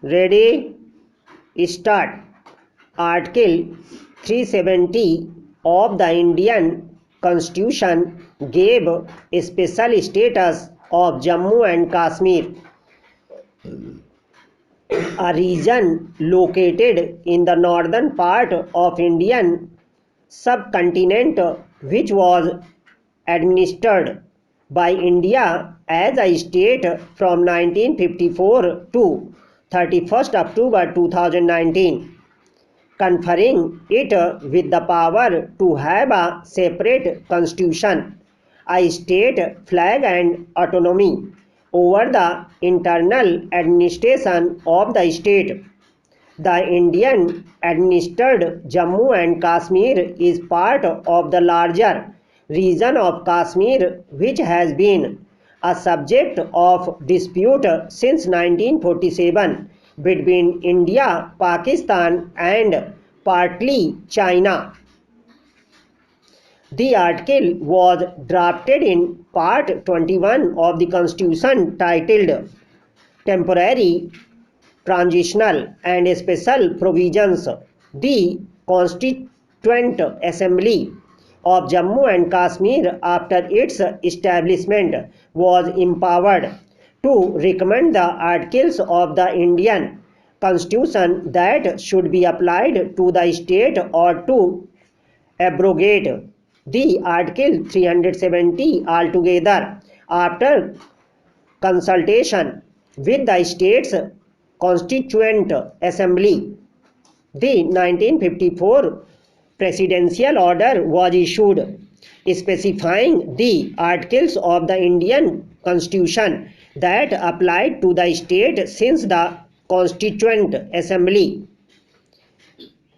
Ready? Start. Article 370 of the Indian Constitution gave a special status of Jammu and Kashmir, a region located in the northern part of Indian subcontinent which was administered by India as a state from 1954 to 31st October 2019, conferring it with the power to have a separate constitution, a state flag and autonomy over the internal administration of the state. The Indian administered Jammu and Kashmir is part of the larger region of Kashmir, which has been a subject of dispute since 1947 between India, Pakistan and partly China. The article was drafted in Part 21 of the Constitution titled Temporary, Transitional and Special Provisions. The Constituent Assembly of Jammu and Kashmir, after its establishment, was empowered to recommend the articles of the Indian Constitution that should be applied to the state or to abrogate the Article 370 altogether after consultation with the state's Constituent Assembly. The 1954 presidential order was issued specifying the articles of the Indian Constitution that applied to the state since the Constituent Assembly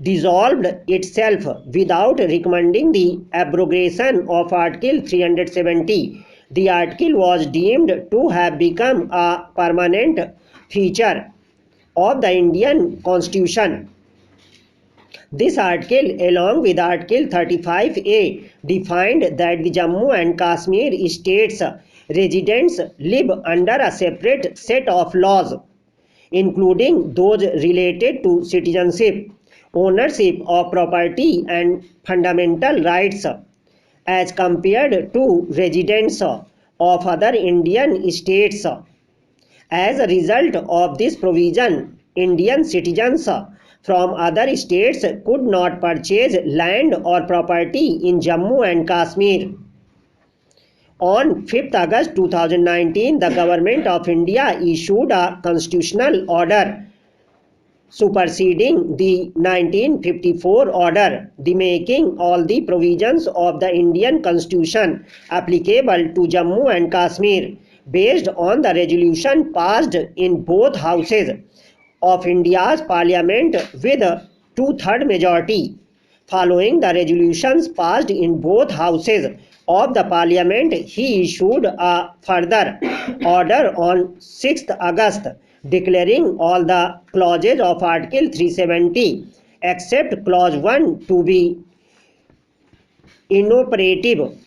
dissolved itself without recommending the abrogation of Article 370. The article was deemed to have become a permanent feature of the Indian Constitution. This article, along with Article 35A, defined that the Jammu and Kashmir states residents live under a separate set of laws, including those related to citizenship, ownership of property and fundamental rights, as compared to residents of other Indian states. As a result of this provision, Indian citizens from other states could not purchase land or property in Jammu and Kashmir. On 5th August 2019, the Government of India issued a constitutional order superseding the 1954 order, making all the provisions of the Indian Constitution applicable to Jammu and Kashmir based on the resolution passed in both houses of India's parliament with a two-thirds majority. Following the resolutions passed in both houses of the parliament, he issued a further order on 6th August declaring all the clauses of Article 370 except Clause 1 to be inoperative.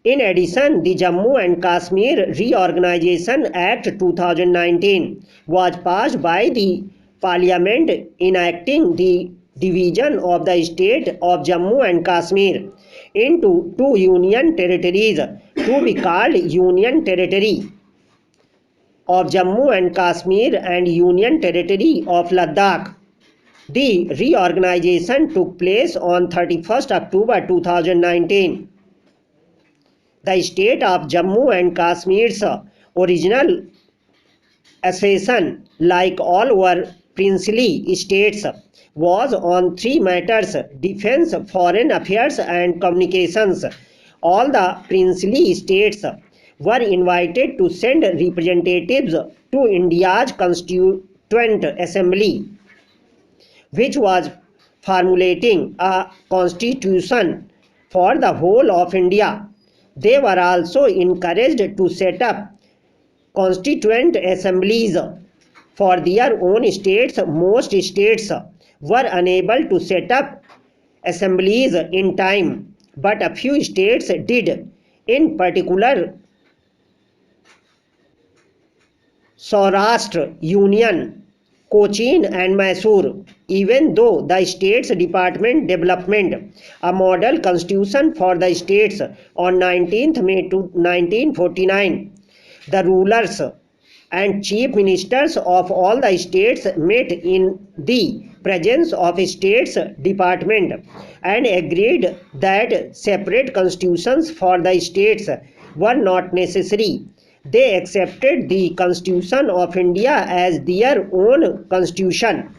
In addition, the Jammu and Kashmir Reorganization Act 2019 was passed by the Parliament, enacting the division of the state of Jammu and Kashmir into two union territories to be called Union Territory of Jammu and Kashmir and Union Territory of Ladakh. The reorganization took place on 31st October 2019. The state of Jammu and Kashmir's original accession, like all our princely states, was on three matters: defense, foreign affairs and communications. All the princely states were invited to send representatives to India's Constituent Assembly, which was formulating a constitution for the whole of India. They were also encouraged to set up constituent assemblies for their own states. Most states were unable to set up assemblies in time, but a few states did. In particular, Saurashtra Union, Cochin and Mysore, even though the state's department development a model constitution for the states on 19th May 1949. The rulers and chief ministers of all the states met in the presence of states department and agreed that separate constitutions for the states were not necessary. They accepted the Constitution of India as their own constitution.